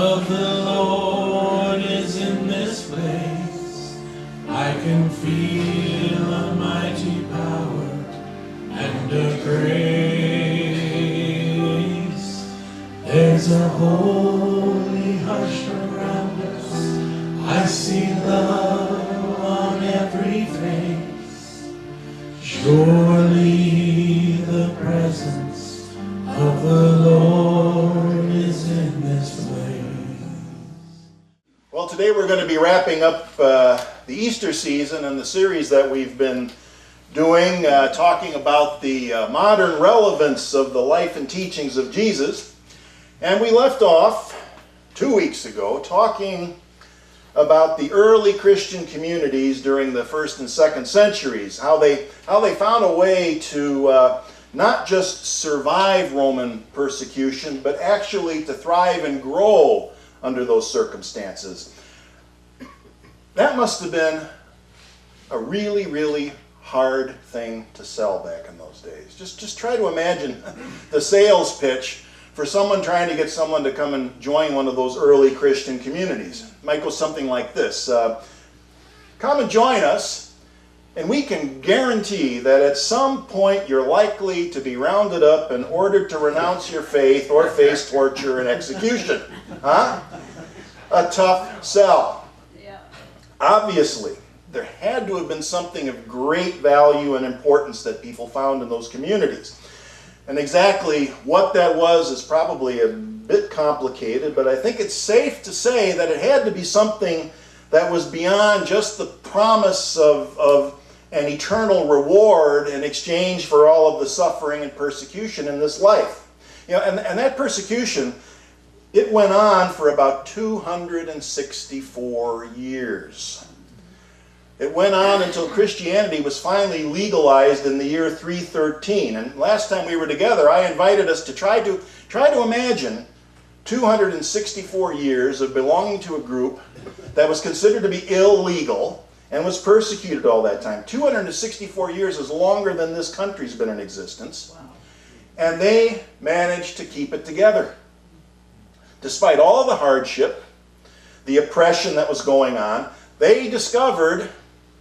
of the Lord is in this place. I can feel a mighty power and a grace. There's a holy hush around us. I see love on every face. Surely the presence of the Lord is in this place. Well, today we're going to be wrapping up the Easter season and the series that we've been doing, talking about the modern relevance of the life and teachings of Jesus. And we left off 2 weeks ago talking about the early Christian communities during the 1st and 2nd centuries, how they found a way to not just survive Roman persecution, but actually to thrive and grow under those circumstances. That must have been a really, really hard thing to sell back in those days. Just try to imagine the sales pitch for someone trying to get someone to come and join one of those early Christian communities. It might go something like this. Come and join us, and we can guarantee that at some point you're likely to be rounded up and ordered to renounce your faith or face torture and execution. Huh? A tough sell. Yeah. Obviously, there had to have been something of great value and importance that people found in those communities. And exactly what that was is probably a bit complicated, but I think it's safe to say that it had to be something that was beyond just the promise of an eternal reward in exchange for all of the suffering and persecution in this life. You know, and that persecution, it went on for about 264 years. It went on until Christianity was finally legalized in the year 313. And last time we were together, I invited us to try to imagine 264 years of belonging to a group that was considered to be illegal and was persecuted all that time. 264 years is longer than this country's been in existence. Wow. And they managed to keep it together. Despite all of the hardship, the oppression that was going on, they discovered,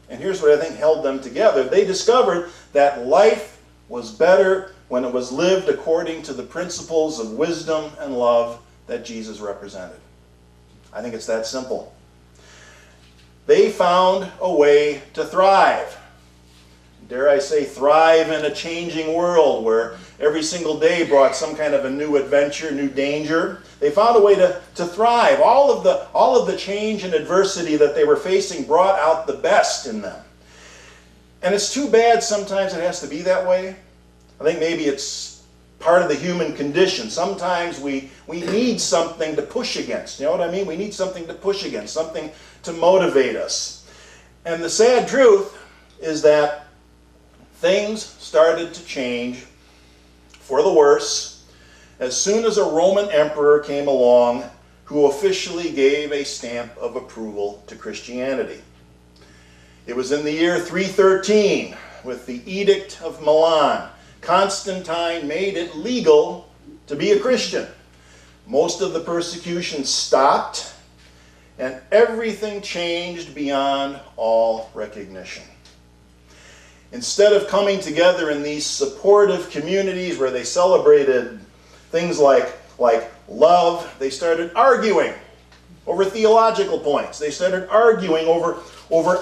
and here's what I think held them together, they discovered that life was better when it was lived according to the principles of wisdom and love that Jesus represented. I think it's that simple. They found a way to thrive. Dare I say, thrive in a changing world where every single day brought some kind of a new adventure, new danger. They found a way to thrive. All of the change and adversity that they were facing brought out the best in them. And it's too bad sometimes it has to be that way. I think maybe it's part of the human condition. Sometimes we need something to push against. You know what I mean? We need something to push against, something to motivate us. And the sad truth is that things started to change for the worse as soon as a Roman emperor came along who officially gave a stamp of approval to Christianity. It was in the year 313 with the Edict of Milan. Constantine made it legal to be a Christian. Most of the persecution stopped and everything changed beyond all recognition. Instead of coming together in these supportive communities where they celebrated things like love, they started arguing over theological points. They started arguing over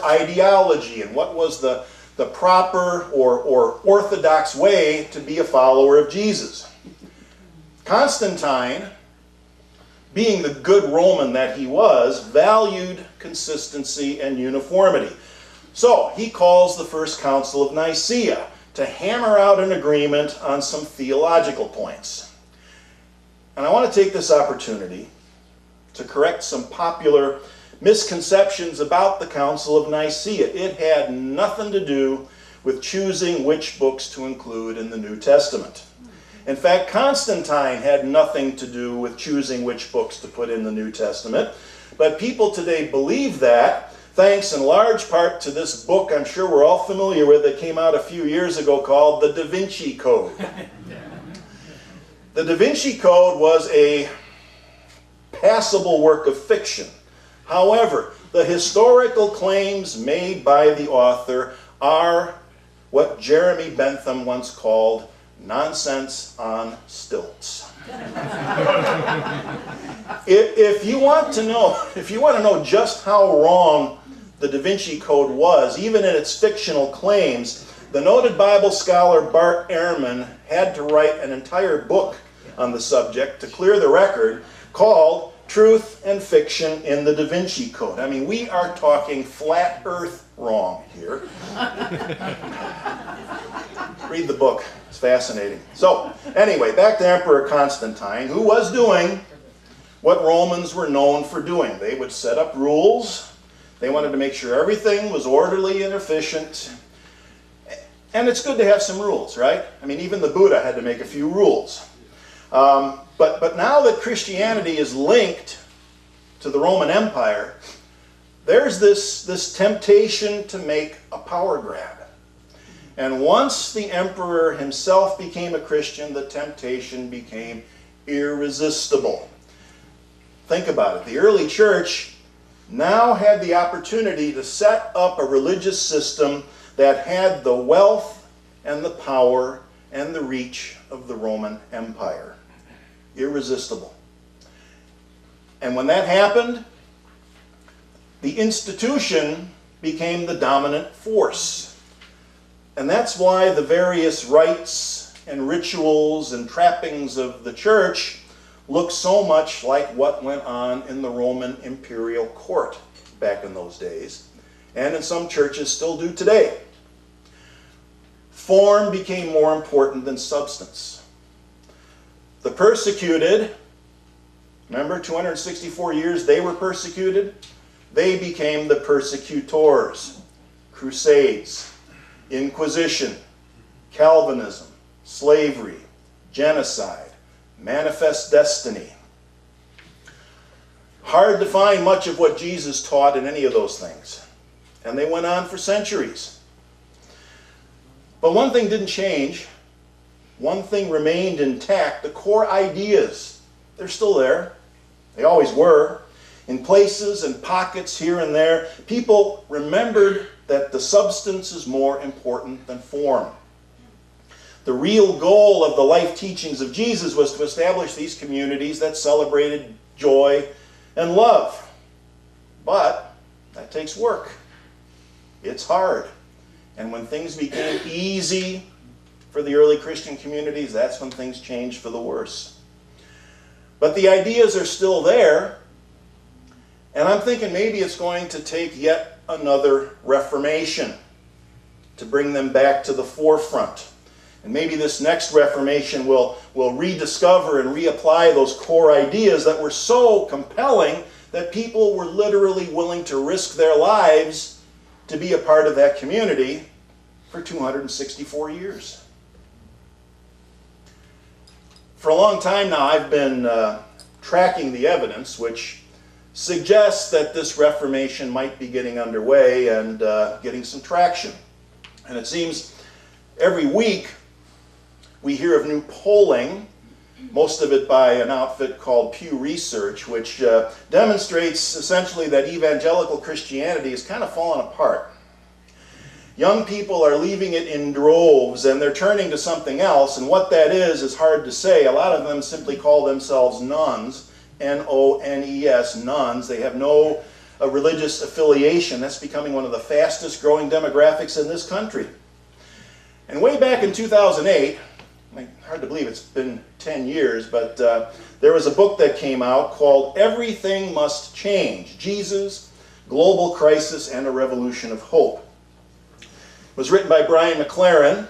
ideology and what was the proper or orthodox way to be a follower of Jesus. Constantine, being the good Roman that he was, valued consistency and uniformity. So he calls the First Council of Nicaea to hammer out an agreement on some theological points. And I want to take this opportunity to correct some popular misconceptions about the Council of Nicaea. It had nothing to do with choosing which books to include in the New Testament. In fact, Constantine had nothing to do with choosing which books to put in the New Testament. But people today believe that, thanks in large part to this book I'm sure we're all familiar with that came out a few years ago called the Da Vinci Code. The Da Vinci Code was a passable work of fiction. However, the historical claims made by the author are what Jeremy Bentham once called nonsense on stilts. If you want to know just how wrong the Da Vinci Code was, even in its fictional claims, the noted Bible scholar Bart Ehrman had to write an entire book on the subject to clear the record, called Truth and Fiction in the Da Vinci Code. I mean, we are talking flat earth wrong here. Read the book. It's fascinating. So, anyway, back to Emperor Constantine, who was doing what Romans were known for doing. They would set up rules. They wanted to make sure everything was orderly and efficient. And it's good to have some rules, right? I mean, even the Buddha had to make a few rules. But now that Christianity is linked to the Roman Empire, there's this temptation to make a power grab. And once the emperor himself became a Christian, the temptation became irresistible. Think about it. The early church now had the opportunity to set up a religious system that had the wealth and the power and the reach of the Roman Empire. Irresistible. And when that happened, the institution became the dominant force. And that's why the various rites and rituals and trappings of the church look so much like what went on in the Roman imperial court back in those days, and in some churches still do today. Form became more important than substance. The persecuted, remember 264 years they were persecuted? They became the persecutors. Crusades, Inquisition, Calvinism, slavery, genocide, manifest destiny. Hard to find much of what Jesus taught in any of those things. And they went on for centuries. But one thing didn't change. One thing remained intact. The core ideas, they're still there. They always were. In places and pockets here and there, people remembered that the substance is more important than form. The real goal of the life teachings of Jesus was to establish these communities that celebrated joy and love. But that takes work. It's hard. And when things became easy for the early Christian communities, that's when things changed for the worse. But the ideas are still there. And I'm thinking maybe it's going to take yet another Reformation to bring them back to the forefront. And maybe this next Reformation will rediscover and reapply those core ideas that were so compelling that people were literally willing to risk their lives to be a part of that community for 264 years. For a long time now, I've been tracking the evidence which suggests that this Reformation might be getting underway and getting some traction. And it seems every week we hear of new polling, most of it by an outfit called Pew Research, which demonstrates essentially that evangelical Christianity is kind of falling apart. Young people are leaving it in droves and they're turning to something else, and what that is hard to say. A lot of them simply call themselves nuns, N-O-N-E-S, nuns. They have no religious affiliation. That's becoming one of the fastest growing demographics in this country. And way back in 2008, hard to believe it's been 10 years, but there was a book that came out called Everything Must Change, Jesus, Global Crisis, and a Revolution of Hope. It was written by Brian McLaren.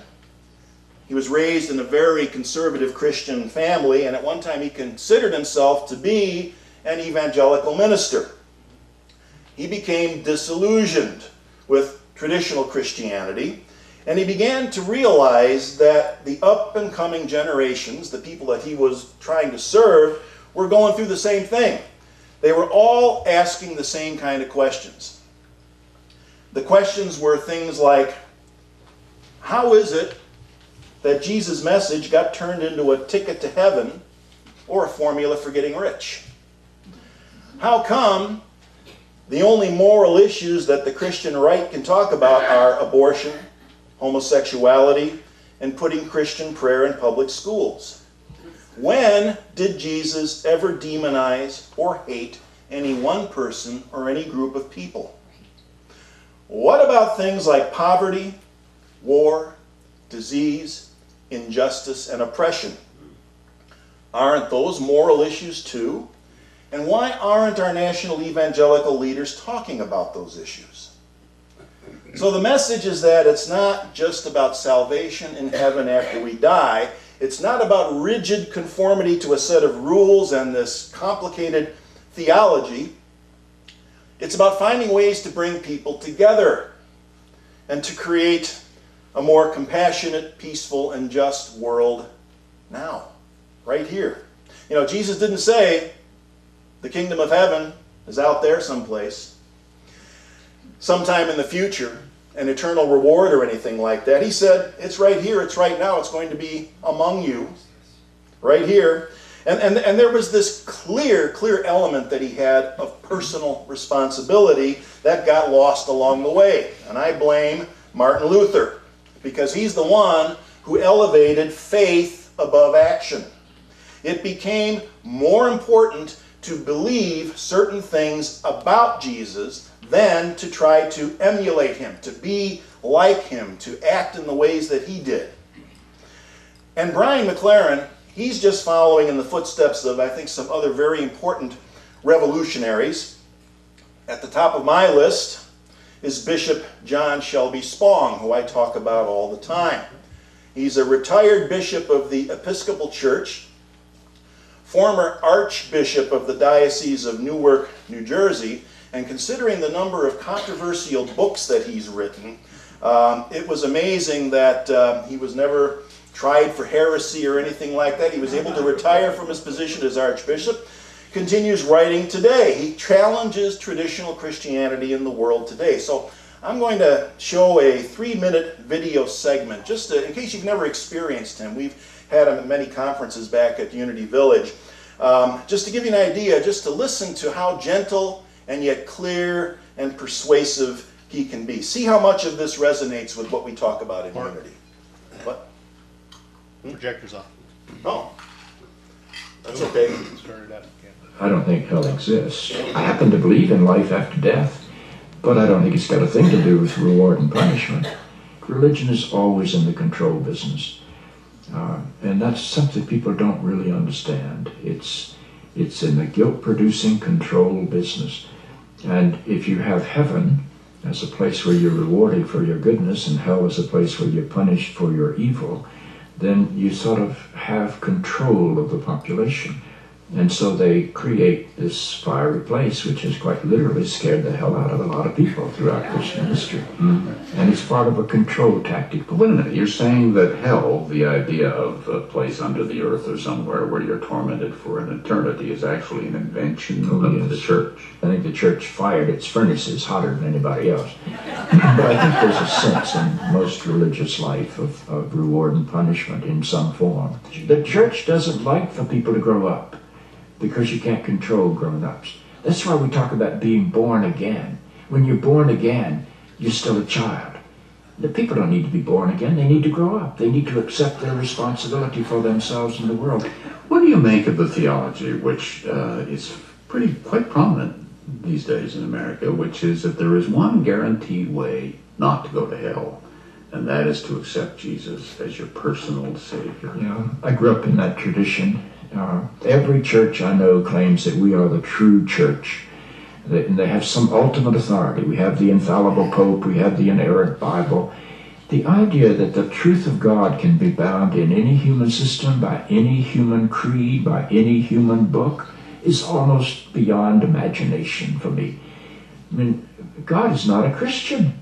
He was raised in a very conservative Christian family, and at one time he considered himself to be an evangelical minister. He became disillusioned with traditional Christianity, and he began to realize that the up-and-coming generations, the people that he was trying to serve, were going through the same thing. They were all asking the same kind of questions. The questions were things like, how is it that Jesus' message got turned into a ticket to heaven or a formula for getting rich? How come the only moral issues that the Christian right can talk about are abortion, homosexuality, and putting Christian prayer in public schools? When did Jesus ever demonize or hate any one person or any group of people? What about things like poverty, war, disease, injustice, and oppression? Aren't those moral issues too? And why aren't our national evangelical leaders talking about those issues? So the message is that it's not just about salvation in heaven after we die. It's not about rigid conformity to a set of rules and this complicated theology. It's about finding ways to bring people together and to create a more compassionate, peaceful, and just world now, right here. You know, Jesus didn't say the kingdom of heaven is out there someplace, sometime in the future, an eternal reward or anything like that. He said, it's right here, it's right now, it's going to be among you, right here. And there was this clear element that he had of personal responsibility that got lost along the way. And I blame Martin Luther, because he's the one who elevated faith above action. It became more important to believe certain things about Jesus than to try to emulate him, to be like him, to act in the ways that he did. And Brian McLaren, he's just following in the footsteps of, I think, some other very important revolutionaries. At the top of my list is Bishop John Shelby Spong, who I talk about all the time. He's a retired bishop of the Episcopal Church, former Archbishop of the Diocese of Newark, New Jersey, and considering the number of controversial books that he's written, it was amazing that he was never tried for heresy or anything like that. He was able to retire from his position as Archbishop, continues writing today. He challenges traditional Christianity in the world today. So I'm going to show a 3-minute video segment, just in case you've never experienced him. We've had him at many conferences back at Unity Village. Just to give you an idea, just to listen to how gentle and yet clear and persuasive he can be. See how much of this resonates with what we talk about in Unity. What? Projector's off. Oh, that's okay. Start it up again. I don't think hell exists. I happen to believe in life after death, but I don't think it's got a thing to do with reward and punishment. Religion is always in the control business. And that's something people don't really understand. It's in the guilt-producing control business. And if you have heaven as a place where you're rewarded for your goodness and hell as a place where you're punished for your evil, then you sort of have control of the population. And so they create this fiery place, which has quite literally scared the hell out of a lot of people throughout Christian history. And it's part of a control tactic. But wait a minute, you're saying that hell, the idea of a place under the earth or somewhere where you're tormented for an eternity, is actually an invention of the church. I think the church fired its furnaces hotter than anybody else. But I think there's a sense in most religious life of reward and punishment in some form. The church doesn't like for people to grow up, because you can't control grown-ups. That's why we talk about being born again. When you're born again, you're still a child. The people don't need to be born again. They need to grow up. They need to accept their responsibility for themselves and the world. What do you make of the theology, which is quite prominent these days in America, which is that there is one guaranteed way not to go to hell, and that is to accept Jesus as your personal Savior? Yeah, I grew up in that tradition. Every church I know claims that we are the true church. They have some ultimate authority. We have the infallible Pope, we have the inerrant Bible. The idea that the truth of God can be bound in any human system, by any human creed, by any human book, is almost beyond imagination for me. I mean, God is not a Christian.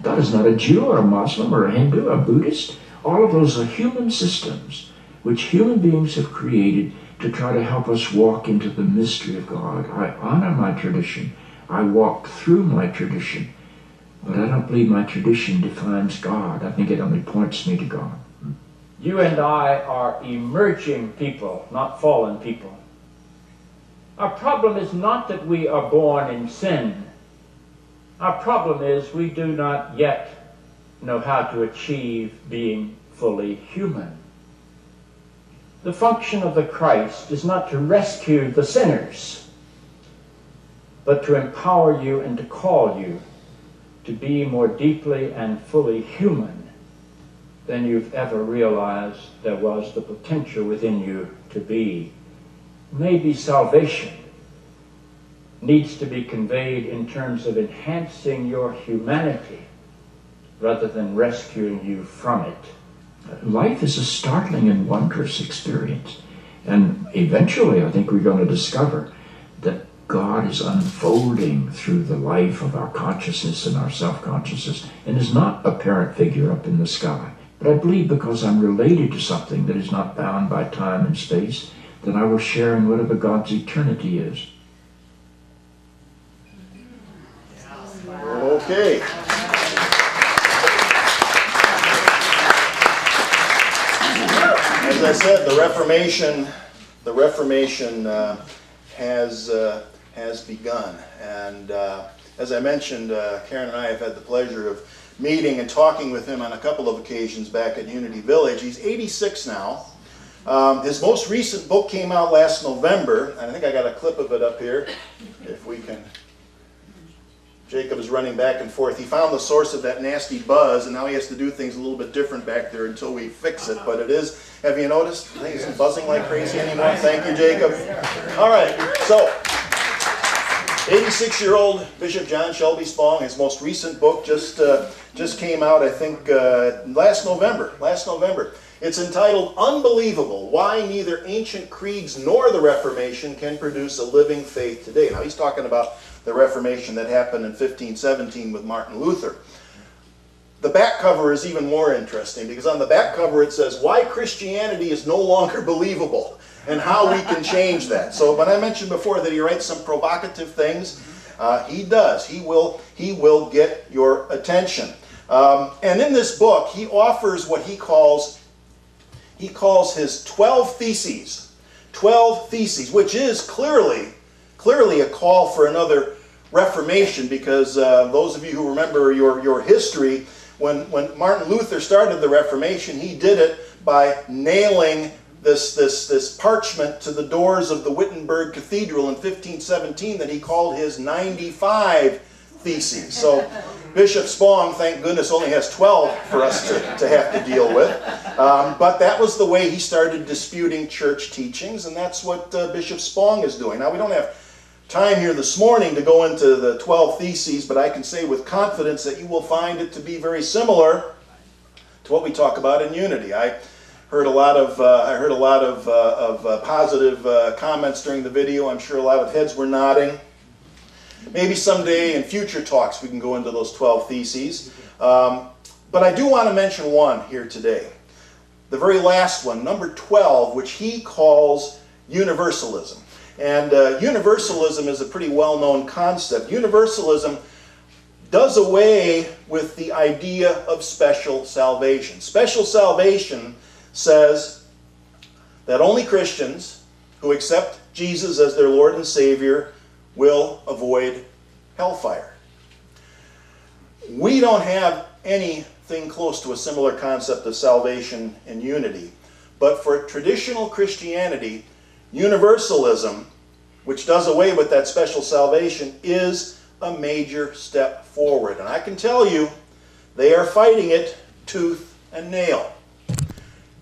God is not a Jew or a Muslim or a Hindu or a Buddhist. All of those are human systems which human beings have created to try to help us walk into the mystery of God. I honor my tradition. I walk through my tradition. But I don't believe my tradition defines God. I think it only points me to God. You and I are emerging people, not fallen people. Our problem is not that we are born in sin. Our problem is we do not yet know how to achieve being fully human. The function of the Christ is not to rescue the sinners, but to empower you and to call you to be more deeply and fully human than you've ever realized there was the potential within you to be. Maybe salvation needs to be conveyed in terms of enhancing your humanity rather than rescuing you from it. Life is a startling and wondrous experience. And eventually, I think we're going to discover that God is unfolding through the life of our consciousness and our self-consciousness and is not a parent figure up in the sky. But I believe because I'm related to something that is not bound by time and space, that I will share in whatever God's eternity is. Okay. As I said, the Reformation has begun, and as I mentioned, Karen and I have had the pleasure of meeting and talking with him on a couple of occasions back at Unity Village. He's 86 now. His most recent book came out last November, and I think I got a clip of it up here, if we can. Jacob is running back and forth. He found the source of that nasty buzz, and now he has to do things a little bit different back there until we fix it. But it is, have you noticed? The thing isn't buzzing like crazy anymore. Thank you, Jacob. All right, so 86-year-old Bishop John Shelby Spong, his most recent book just came out, I think, last November. It's entitled Unbelievable, Why Neither Ancient Creeds Nor the Reformation Can Produce a Living Faith Today. Now, he's talking about the Reformation that happened in 1517 with Martin Luther. The back cover is even more interesting because on the back cover it says, Why Christianity is No Longer Believable and How We Can Change That. So when I mentioned before that he writes some provocative things, he does. He will get your attention. And in this book, he offers what he calls his 12 theses. 12 theses, which is clearly a call for another Reformation, because those of you who remember your history, when Martin Luther started the Reformation, he did it by nailing this parchment to the doors of the Wittenberg Cathedral in 1517 that he called his 95 Theses. So Bishop Spong, thank goodness, only has 12 for us to have to deal with. But that was the way he started disputing church teachings, and that's what Bishop Spong is doing. Now, we don't have time here this morning to go into the 12 Theses, but I can say with confidence that you will find it to be very similar to what we talk about in Unity. I heard a lot of positive comments during the video. I'm sure a lot of heads were nodding. Maybe someday in future talks we can go into those 12 Theses. But I do want to mention one here today. The very last one, number 12, which he calls universalism. And universalism is a pretty well-known concept. Universalism does away with the idea of special salvation. Special salvation says that only Christians who accept Jesus as their Lord and Savior will avoid hellfire. We don't have anything close to a similar concept of salvation in Unity. But for traditional Christianity, universalism, which does away with that special salvation, is a major step forward. And I can tell you, they are fighting it tooth and nail.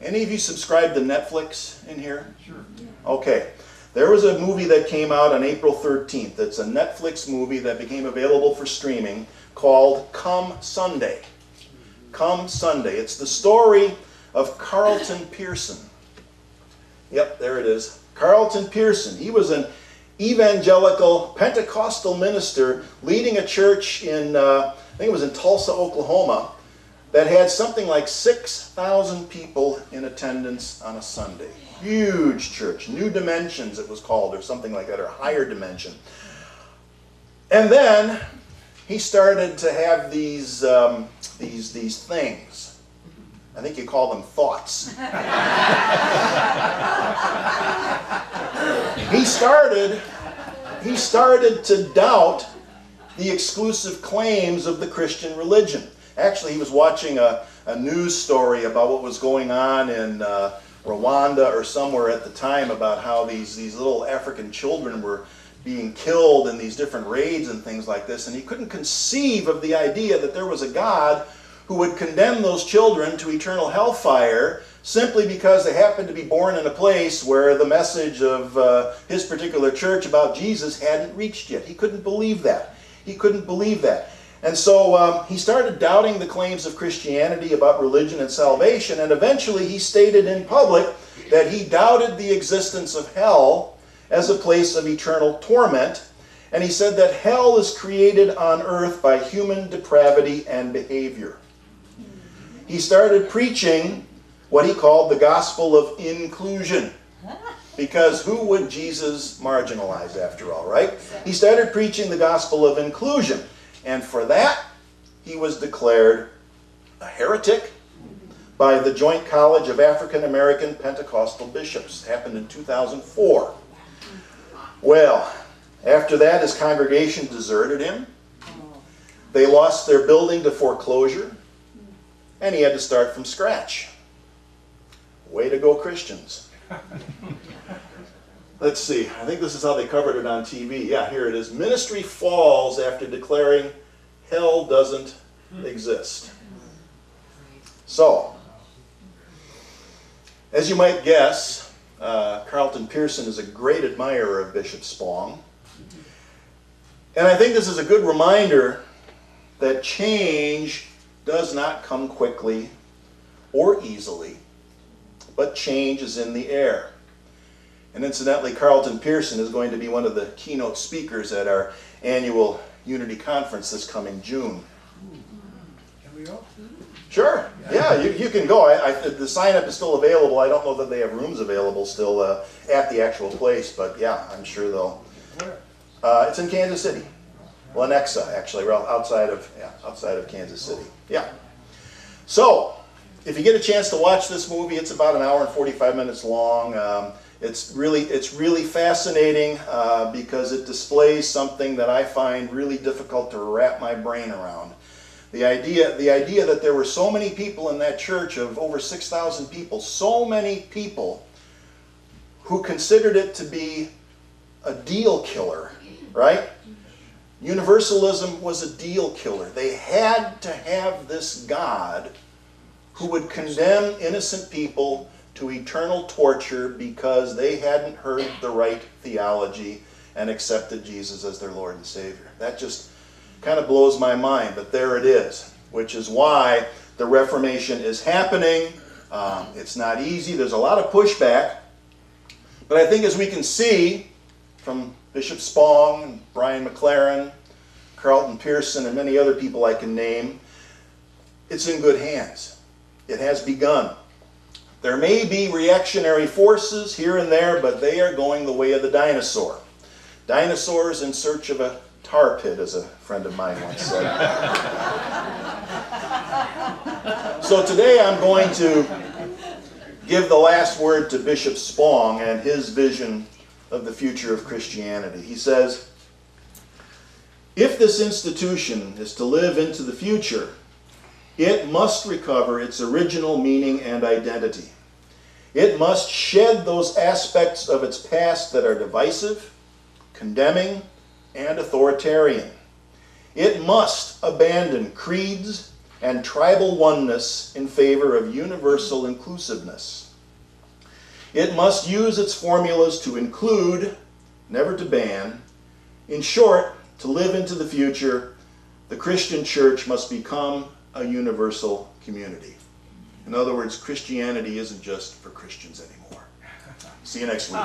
Any of you subscribe to Netflix in here? Sure. Okay. There was a movie that came out on April 13th. It's a Netflix movie that became available for streaming called Come Sunday. Come Sunday. It's the story of Carlton Pearson. Yep, there it is. Carlton Pearson. He was an evangelical Pentecostal minister leading a church in, I think it was in Tulsa, Oklahoma, that had something like 6,000 people in attendance on a Sunday. Huge church. New Dimensions it was called, or something like that, or Higher Dimension. And then he started to have these things. I think you call them thoughts. He started he started to doubt the exclusive claims of the Christian religion. Actually, he was watching a news story about what was going on in Rwanda or somewhere at the time, about how these little African children were being killed in these different raids and things like this, and he couldn't conceive of the idea that there was a God who would condemn those children to eternal hellfire simply because they happened to be born in a place where the message of his particular church about Jesus hadn't reached yet. He couldn't believe that. He couldn't believe that. And so he started doubting the claims of Christianity about religion and salvation, and eventually he stated in public that he doubted the existence of hell as a place of eternal torment, and he said that hell is created on earth by human depravity and behavior. He started preaching what he called the gospel of inclusion, because who would Jesus marginalize after all, right? He started preaching the gospel of inclusion, and for that he was declared a heretic by the Joint College of African American Pentecostal Bishops. It happened in 2004. Well, after that his congregation deserted him. They lost their building to foreclosure, and he had to start from scratch. Way to go, Christians. Let's see, I think this is how they covered it on TV. Yeah, here it is. Ministry falls after declaring hell doesn't exist. So, as you might guess, Carlton Pearson is a great admirer of Bishop Spong. And I think this is a good reminder that change does not come quickly or easily, but change is in the air. And incidentally, Carlton Pearson is going to be one of the keynote speakers at our annual Unity Conference this coming June. Can we go? Sure. Yeah, you can go. The sign-up is still available. I don't know that they have rooms available still at the actual place, but yeah, I'm sure they'll. Where? It's in Kansas City. Lenexa, actually, outside of Kansas City. Yeah. So, if you get a chance to watch this movie, it's about an hour and 45 minutes long. It's really fascinating because it displays something that I find really difficult to wrap my brain around. The idea that there were so many people in that church of over 6,000 people, so many people who considered it to be a deal killer, right? Universalism was a deal killer. They had to have this God who would condemn innocent people to eternal torture because they hadn't heard the right theology and accepted Jesus as their Lord and Savior. That just kind of blows my mind, but there it is, which is why the Reformation is happening. It's not easy. There's a lot of pushback, but I think as we can see from Bishop Spong, and Brian McLaren, Carlton Pearson, and many other people I can name, it's in good hands. It has begun. There may be reactionary forces here and there, but they are going the way of the dinosaur. Dinosaurs in search of a tar pit, as a friend of mine once said. So today I'm going to give the last word to Bishop Spong and his vision of the future of Christianity. He says, if this institution is to live into the future, it must recover its original meaning and identity. It must shed those aspects of its past that are divisive, condemning, and authoritarian. It must abandon creeds and tribal oneness in favor of universal inclusiveness. It must use its formulas to include, never to ban. In short, to live into the future, the Christian church must become a universal community. In other words, Christianity isn't just for Christians anymore. See you next week.